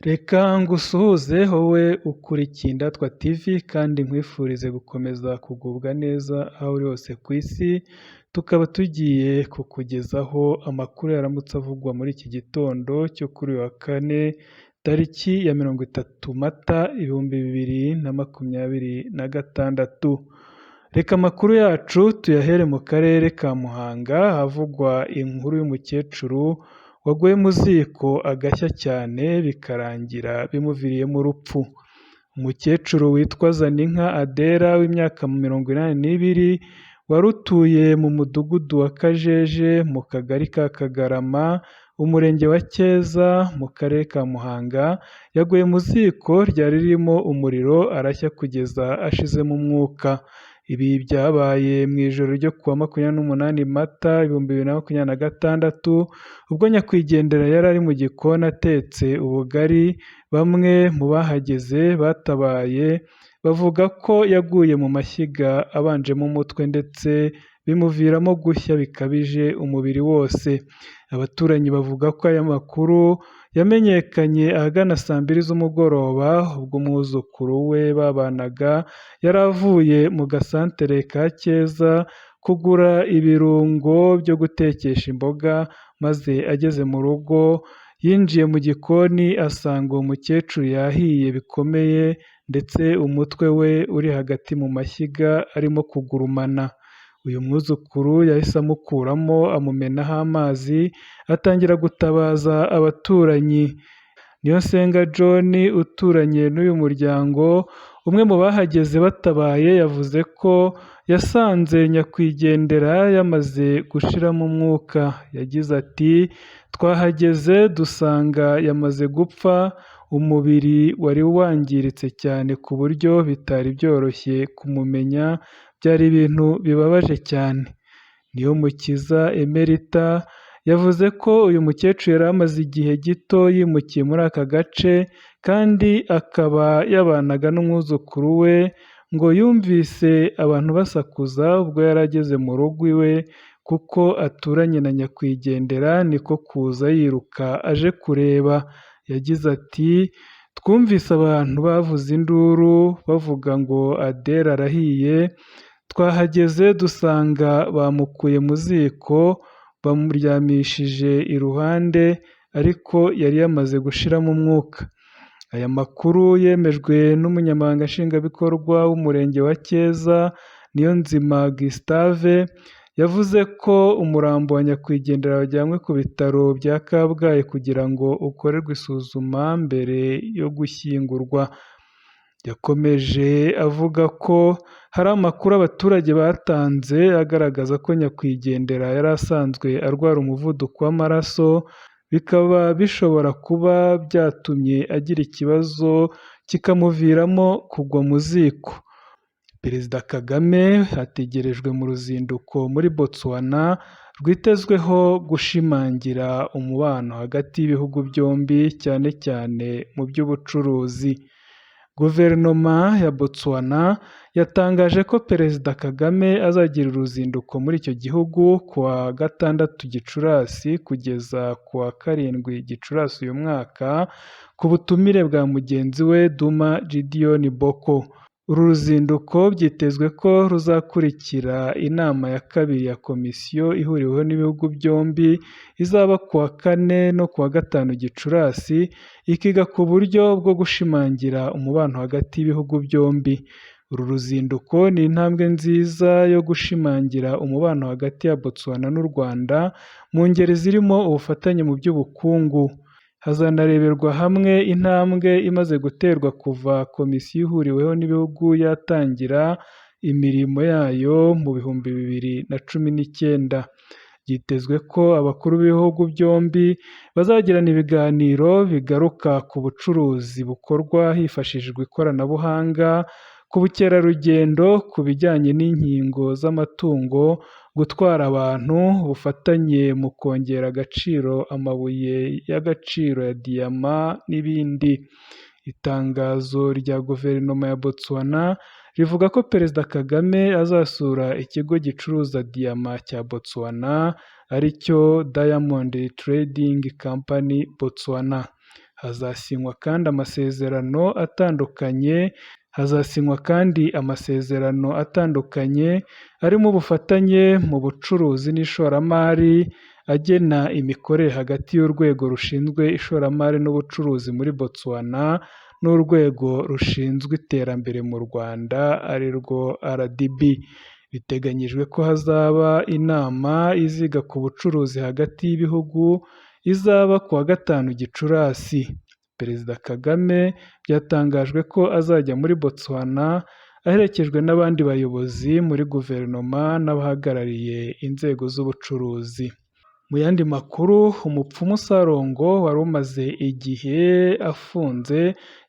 Reka ngusuhuze wowe ukurikiye Indatwa TV kandi nkwifurize gukomeza kugubwa neza aho uri hose ku isi, tukaba tugiye kukugezaho amakuru yaramutse avugwa muri iki gitondo cyo kuri uyu wa kane, tariki ya 30 Mata 2026. Reka amakuru yacu tuyahere mu karere ka Muhanga havugwa inkuru y'umukecuru waguye mu ziko agashya cyane bikarangira bimuviriyemo urupfu. Umukecuru witwa Zaninka Adela w'imyaka 82 wari utuye mu mudugudu wa Kajeje mu kagari ka Kagarama, umurenge wa Cyeza mu karere ka Muhanga, yaguye mu ziko ryari ririmo umuriro arashya kugeza ashizemo umwuka. Ibi byabaye mu ijoro ryo kuwa 28 Mata 2026 ubwo nyakwigendera yari ari mu gikoni atetse ubugari. Bamwe mu bahageze batabaye bavuga ko yaguye mu mashyiga abanjemo umutwe ndetse bimuviramo gushya bikabije umubiri wose. Abaturanyi bavuga ko aya makuru yamenyekanye ahagana saa 2 z'umugoroba ubwo umwuzukuru we babanaga yari avuye mu gasantere ka Cyeza kugura ibirungo byo gutekesha imboga, maze ageze mu rugo yinjiye mu gikoni asanga uwo mukecuru yahiye bikomeye ndetse umutwe we uri hagati mu mashyiga arimo kugurumana. Uyu mwuzukuru yahise amukuramo amumenaho amazi atangira gutabaza abaturanyi. Niyonsenga John uturanye n'uyu muryango, umwe mu bahageze batabaye, yavuze ko yasanze nyakwigendera yamaze gushiramo umwuka. Yagize ati "Twahageze dusanga yamaze gupfa, umubiri wari wangiritse cyane ku buryo bitari byoroshye kumumenya, byari ibintu bibabaje cyane." Niyomukiza Emerita yavuze ko uyu mukecuru yari amaze igihe gito yimukiye muri aka gace kandi akaba yabanaga n'umwuzukuru we, ngo yumvise abantu basakuza ubwo yari ageze mu rugo iwe kuko aturanye na nyakwigendera, niko kuza yiruka aje kureba. Yagize ati "Twumvise abantu bavuza induru bavuga ngo Adela arahiye, twahageze dusanga bamukuye mu ziko bamuryamishije iruhande ariko yari yamaze gushiramo umwuka." Aya makuru yemejwe n'umunyamabanga nshingwabikorwa w'umurenge wa Cyeza, Niyonzima Gustave, yavuze ko umurambo wa nyakwigendera wajyanywe ku bitaro bya Kabgayi kugira ngo ukorerwe isuzuma mbere yo gushyingurwa. Yakomeje avuga ko hari amakuru abaturage batanze agaragaza ko nyakwigendera yari asanzwe arwara umuvuduko w'amaraso, bikaba bishobora kuba byatumye agira ikibazo kikamuviramo kugwa mu ziko. Perezida Kagame ategerejwe mu ruzinduko muri Botswana rwitezweho gushimangira umubano hagati y'ibihugu byombi cyane cyane mu by'ubucuruzi. Guverinoma ya Botswana yatangaje ko Perezida Kagame azagira uruzinduko muri icyo gihugu kuwa 6 Gicurasi kugeza kuwa 7 Gicurasi uyu mwaka ku butumire bwa mugenzi we Duma Gideon Boko. Uru ruzinduko byitezwe ko ruzakurikira inama ya kabiri ya komisiyo ihuriweho n'ibihugu byombi izaba kuwa 4 no kuwa 5 Gicurasi, ikiga ku buryo bwo gushimangira umubano hagati y'ibihugu byombi. Uru ruzinduko ni intambwe nziza yo gushimangira umubano hagati ya Botswana n'u Rwanda mu ngeri zirimo ubufatanye mu by'ubukungu. Hazanareberwa hamwe intambwe imaze guterwa kuva komisiyo ihuriweho n'ibihugu yatangira imirimo yayo mu 2019. Byitezwe ko abakuru b'ibihugu byombi bazagirana ibiganiro bigaruka ku bucuruzi bukorwa hifashishijwe ikoranabuhanga, ku bukerarugendo, ku bijyanye n'inkingo z'amatungo, gutwara abantu, ubufatanye mu kongera agaciro amabuye y'agaciro ya diyama n'ibindi. Itangazo rya guverinoma ya Botswana rivuga ko Perezida Kagame azasura ikigo gicuruza diyama cya Botswana aricyo Diamond Trading Company Botswana. hazasinywa kandi amasezerano atandukanye arimo ubufatanye mu bucuruzi n'ishoramari, agena imikorere hagati y'urwego rushinzwe ishoramari n'ubucuruzi muri Botswana n'urwego rushinzwe iterambere mu Rwanda ari rwo RDB. Biteganyijwe ko hazaba inama iziga ku bucuruzi hagati y'ibihugu izaba ku wa 5 Gicurasi. Perezida Kagame byatangajwe ko azajya muri Botswana aherekejwe n'abandi bayobozi muri guverinoma n'abahagarariye inzego z'ubucuruzi. Mu yandi makuru, umupfumu Sarongo wari umaze igihe afunze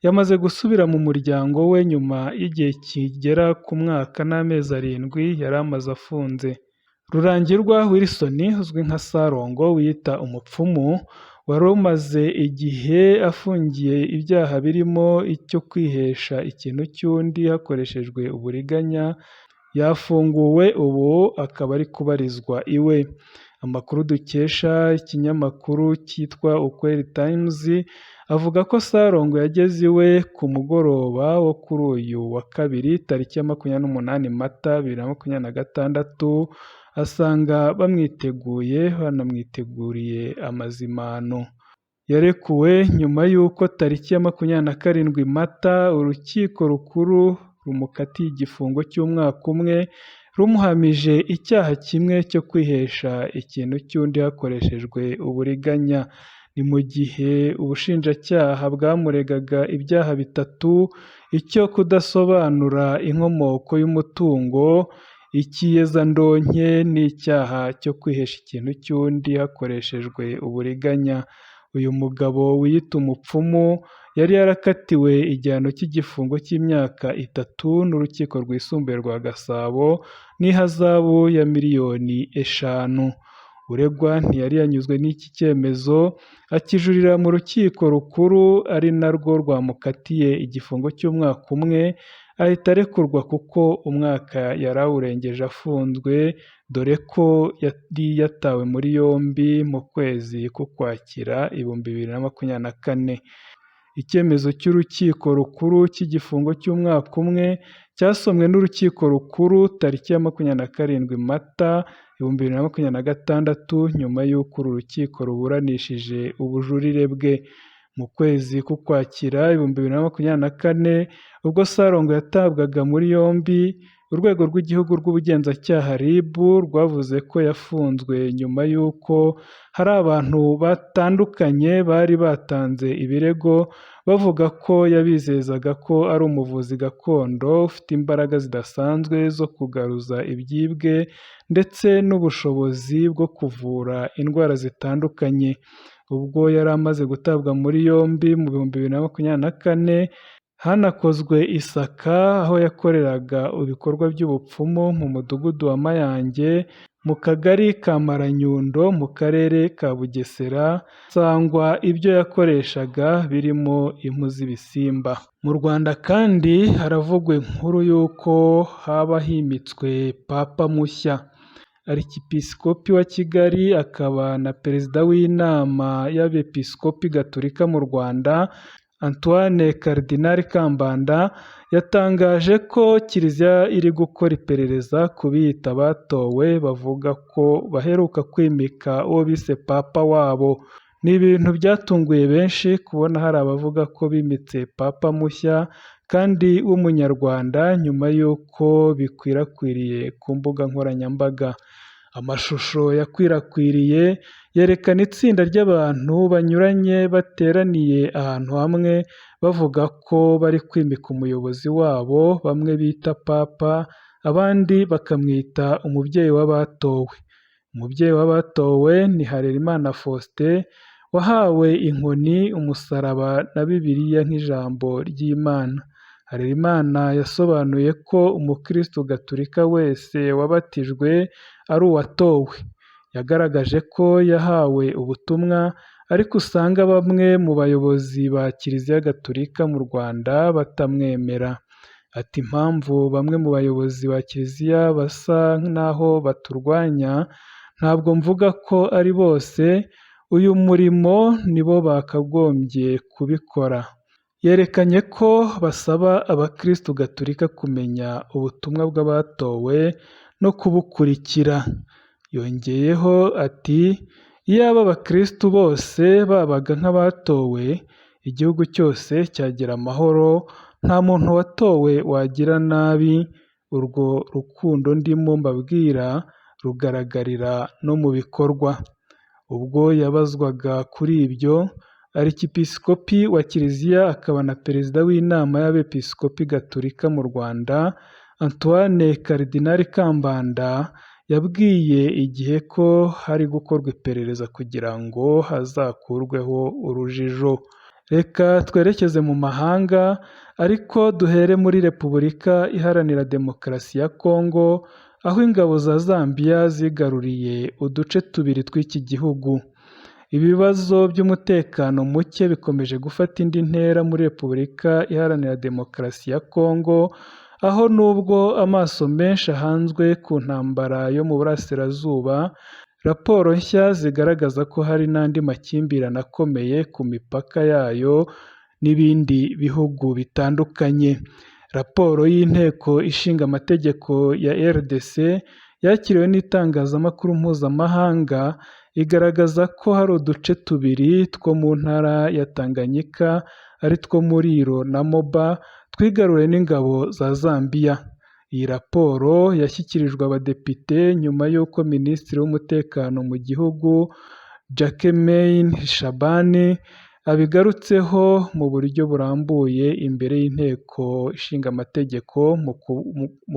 yamaze gusubira mu muryango we nyuma y'igihe kigera ku mwaka n'amezi 7 yari amaze afunze. Rurangirwa Wilson uzwi nka Sarongo wiyita umupfumu wari umaze igihe afungiye ibyaha birimo icyo kwihesha ikintu cy'undi hakoreshejwe uburiganya, yafunguwe ubu akaba ari kubarizwa iwe. Amakuru dukesha ikinyamakuru cyitwa Ukweli Times avuga ko Sarongo yageze iwe ku mugoroba wo kuri uyu wa kabiri tariki ya 28 Mata 2026, asanga bamwiteguye banamwiteguriye amazimano. Yarekuwe nyuma y'uko tariki ya 27 Mata urukiko rukuru rumukatiye igifungo cy'umwaka umwe rumuhamije icyaha kimwe cyo kwihesha ikintu cy'undi hakoreshejwe uburiganya. Ni mu gihe ubushinjacyaha bwamuregaga ibyaha 3: icyo kudasobanura inkomoko y'umutungo, icy'iyezandonke n'icyaha cyo kwihesha ikintu cy'undi hakoreshejwe uburiganya. Uyu mugabo wiyita umupfumu yari yarakatiwe igihano cy'igifungo cy'imyaka 3 n'urukiko rwisumbuye rwa Gasabo n'ihazabu ya miliyoni 5. Uregwa ntiyari yanyuzwe n'iki cyemezo, akijurira mu rukiko rukuru ari narwo rwamukatiye igifungo cy'umwaka umwe, ahita arekurwa kuko umwaka yari awurengeje afunzwe, dore ko yari yatawe muri yombi mu kwezi k'Ukwakira 2024. Icyemezo cy'urukiko rukuru cy'igifungo cy'umwaka umwe cyasomwe n'urukiko rukuru tariki ya 27 Mata 2026 nyuma y'uko uru rukiko ruburanishije ubujurire bwe. Mu kwezi k'Ukwakira 2024 ubwo Sarongo yatabwaga muri yombi, urwego rw'igihugu rw'ubugenzacyaha RIB rwavuze ko yafunzwe nyuma y'uko hari abantu batandukanye bari batanze ibirego bavuga ko yabizezaga ko ari umuvuzi gakondo ufite imbaraga zidasanzwe zo kugaruza ibyibwe ndetse n'ubushobozi bwo kuvura indwara zitandukanye. Ubwo yari amaze gutabwa muri yombi mu 2024, hanakozwe isaka aho yakoreraga ibikorwa by'ubupfumu mu mudugudu wa Mayange mu kagari ka Maranyundo mu karere ka Bugesera, sangwa ibyo yakoreshaga birimo impu z'ibisimba. Mu Rwanda kandi haravugwa inkuru y'uko haba himitswe papa mushya. Arkipiskopi wa Kigali akaba na perezida w'inama y'abepiskopi gatolika mu Rwanda Antoine Karidinali Kambanda yatangaje ko Kiliziya iri gukora iperereza ku biyita batowe bavuga ko baheruka kwimika uwo bise papa wabo. Ni ibintu byatunguye benshi kubona hari abavuga ko bimitse papa mushya kandi w'umunyarwanda nyuma y'uko bikwirakwiriye ku mbuga nkoranyambaga. Amashusho yakwirakwiriye yerekana itsinda ry'abantu banyuranye bateraniye ahantu hamwe bavuga ko bari kwimika umuyobozi wabo bamwe bita papa, abandi bakamwita umubyeyi w'abatowe. Umubyeyi w'abatowe ni Harerimana Faustin wahawe inkoni, umusaraba na Bibiliya nk'ijambo ry'Imana. Harerimana yasobanuye ko umukristo gatolika wese wabatijwe ari uwatowe. Yagaragaje ko yahawe ubutumwa ariko usanga bamwe mu bayobozi ba Kiliziya Gatolika mu Rwanda batamwemera. Ati impamvu bamwe mu bayobozi ba Kiliziya basa n'aho baturwanya, ntabwo mvuga ko ari bose, uyu murimo nibo bakagombye kubikora. Yerekanye ko basaba abakristu gatolika kumenya ubutumwa bw'abatowe no kubukurikira. Yongeyeho ati iyaba abakristu bose babaga nk'abatowe, igihugu cyose cyagira amahoro, nta muntu watowe wagira nabi. Urwo rukundo ndimo mbabwira rugaragarira no mu bikorwa. Ubwo yabazwaga kuri ibyo, Arikipisikopi wa Kiliziya akaba na Perezida w'Inama y'Abepiskopi Gatolika mu Rwanda, Antoine Karidinali Kambanda, yabwiye Igihe ko hari gukorwa iperereza kugira ngo hazakurweho urujijo. Reka twerekeze mu mahanga, ariko duhere muri Repubulika Iharanira Demokarasi ya Kongo, aho ingabo za Zambia zigaruriye uduce tubiri tw'iki gihugu. Ibibazo by'umutekano muke bikomeje gufata indi ntera muri Repubulika Iharanira Demokarasi ya Kongo, aho nubwo amaso menshi ahanzwe ku ntambara yo mu burasirazuba, raporo nshya zigaragaza ko hari n'andi makimbirane akomeye ku mipaka yayo n'ibindi bihugu bitandukanye. Raporo y'Inteko Ishinga Amategeko ya RDC yakiriwe n'itangazamakuru mpuzamahanga, igaragaza ko hari uduce tubiri two mu ntara ya Tanganyika ari two Muliro na Moba twigaruriwe n'ingabo za Zambia. Iyi raporo yashyikirijwe abadepite nyuma y'uko Minisitiri w'Umutekano mu gihugu Jacquemain Shabani abigarutseho mu buryo burambuye imbere y'Inteko Ishinga Amategeko mu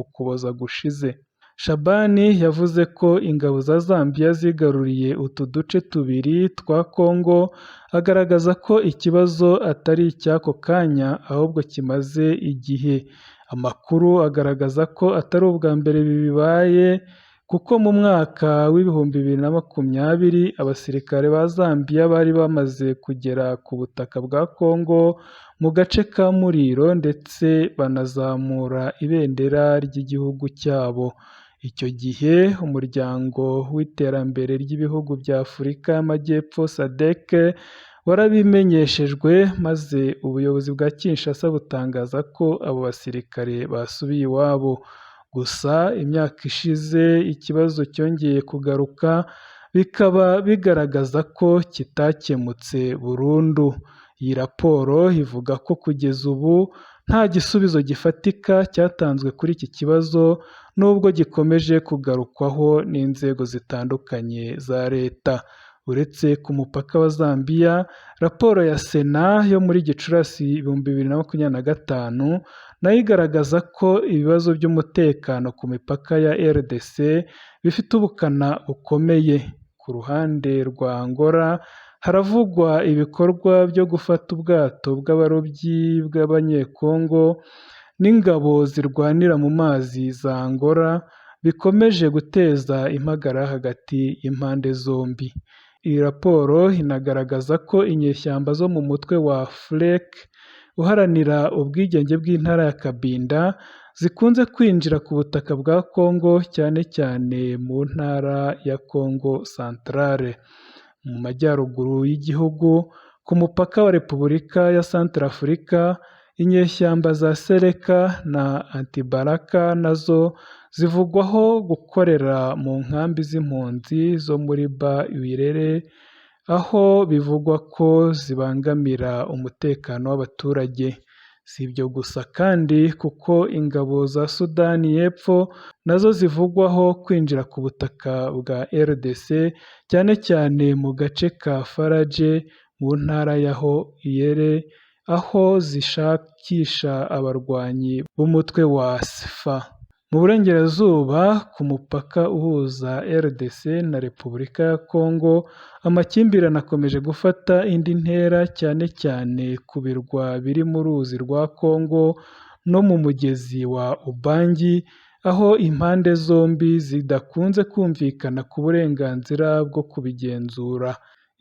Ukuboza gushize. Shabani yavuze ko ingabo za Zambia zigaruriye utu duce tubiri twa Kongo, agaragaza ko ikibazo atari icy'ako kanya ahubwo kimaze igihe. Amakuru agaragaza ko atari ubwa mbere ibi bibaye, kuko mu mwaka w'2020 abasirikare ba Zambia bari bamaze kugera ku butaka bwa Kongo mu gace ka Muliro ndetse banazamura ibendera ry'igihugu cyabo. Icyo gihe Umuryango w'Iterambere ry'Ibihugu bya Afurika y'Amajyepfo SADC warabimenyeshejwe, maze ubuyobozi bwa Kinshasa butangaza ko abo basirikare basubiye iwabo. Gusa imyaka ishize ikibazo cyongeye kugaruka, bikaba bigaragaza ko kitakemutse burundu. Iyi raporo ivuga ko kugeza ubu nta gisubizo gifatika cyatanzwe kuri iki kibazo, nubwo gikomeje kugarukwaho n'inzego zitandukanye za leta. Uretse ku mupaka wa Zambia, raporo ya Sena yo muri Gicurasi 2025 nayo igaragaza ko ibibazo by'umutekano ku mipaka ya RDC bifite ubukana bukomeye. Ku ruhande rwa Angola haravugwa ibikorwa byo gufata ubwato bw'abarobyi bw'Abanyekongo n'ingabo zirwanira mu mazi za Angola, bikomeje guteza impagarara hagati y'impande zombi. Iyi raporo inagaragaza ko inyeshyamba zo mu mutwe wa FLEC uharanira ubwigenge bw'intara ya Kabinda zikunze kwinjira ku butaka bwa Kongo, cyane cyane mu ntara ya Kongo Centrale. Mu majyaruguru y'igihugu ku mupaka wa Repubulika ya Centrafrica, inyeshyamba za Seleka na Antibalaka nazo zivugwaho gukorera mu nkambi z'impunzi zo muri Ba-Uirere, aho bivugwa ko zibangamira umutekano w'abaturage. Si ibyo gusa kandi, kuko ingabo za Sudani y'Epfo nazo zivugwaho kwinjira ku butaka bwa RDC, cyane cyane mu gace ka Faraje mu ntara ya Hoyere, aho zishakisha abarwanyi b'umutwe wa SFA. Mu burengerazuba ku mupaka uhuza RDC na Repubulika ya Kongo, amakimbirane akomeje gufata indi ntera, cyane cyane ku birwa biri mu ruzi rwa Kongo no mu mugezi wa Ubangi, aho impande zombi zidakunze kumvikana ku burenganzira bwo kubigenzura.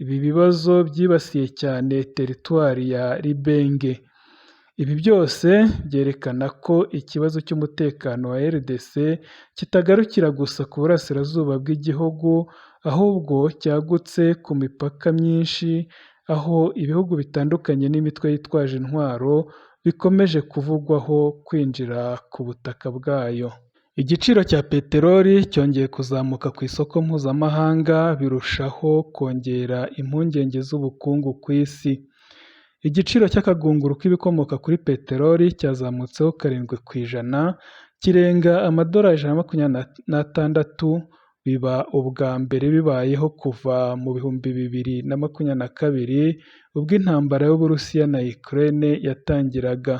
Ibi bibazo byibasiye cyane teritwari ya Libenge. Ibi byose byerekana ko ikibazo cy'umutekano wa RDC kitagarukira gusa ku burasirazuba bw'igihugu, ahubwo cyagutse ku mipaka myinshi, aho ibihugu bitandukanye n'imitwe yitwaje intwaro bikomeje kuvugwaho kwinjira ku butaka bwayo. Igiciro cya peteroli cyongeye kuzamuka ku isoko mpuzamahanga, birushaho kongera impungenge z'ubukungu ku isi. Igiciro cy'akagunguru k'ibikomoka kuri peteroli cyazamutseho 7%, kirenga amadolari $126, biba ubwa mbere bibayeho kuva mu 2022 ubwo intambara y'Uburusiya na Ukraine yatangiraga.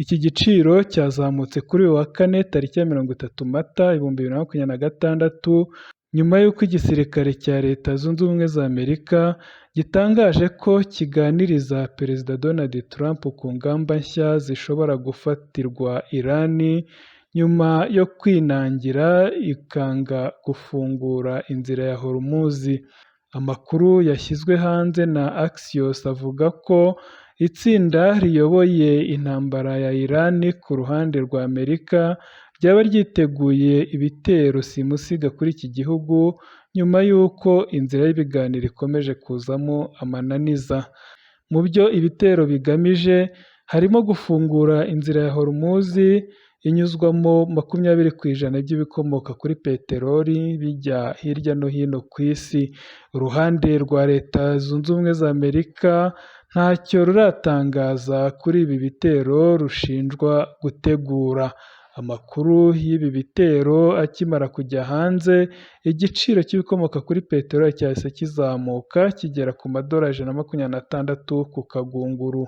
Iki giciro cyazamutse kuri uyu wa kane tariki ya 30 Mata 2026, nyuma y'uko igisirikare cya Leta Zunze Ubumwe za Amerika gitangaje ko kiganiriza Perezida Donald Trump ku ngamba nshya zishobora gufatirwa Iran nyuma yo kwinangira ikanga gufungura inzira ya Hormuz. Amakuru yashyizwe hanze na Axios avuga ko itsinda riyoboye intambara ya Iran ku ruhande rwa Amerika ryaba ryiteguye ibitero simusiga kuri iki gihugu nyuma y'uko inzira y'ibiganiro ikomeje kuzamo amananiza. Mu byo ibitero bigamije harimo gufungura inzira ya Hormuz inyuzwamo 20% by'ibikomoka kuri peteroli bijya hirya no hino ku isi. Uruhande rwa Leta Zunze Ubumwe za Amerika ntacyo ruratangaza kuri ibi bitero rushinjwa gutegura. Amakuru y'ibi bitero akimara kujya hanze, igiciro cy'ibikomoka kuri peteroli cyahise kizamuka kigera ku madolari $126 ku kagunguru.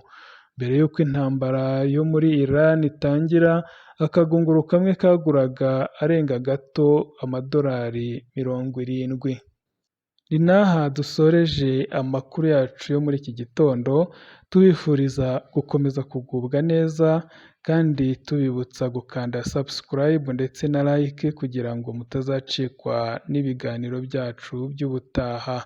Mbere y'uko intambara yo muri Iran itangira, akagunguru kamwe kaguraga arenga gato amadolari $70. Ni n'aha dusoreje amakuru yacu yo muri iki gitondo, tubifuriza gukomeza kugubwa neza kandi tubibutsa gukanda subscribe ndetse na like kugira ngo mutazacikwa n'ibiganiro byacu by'ubutaha.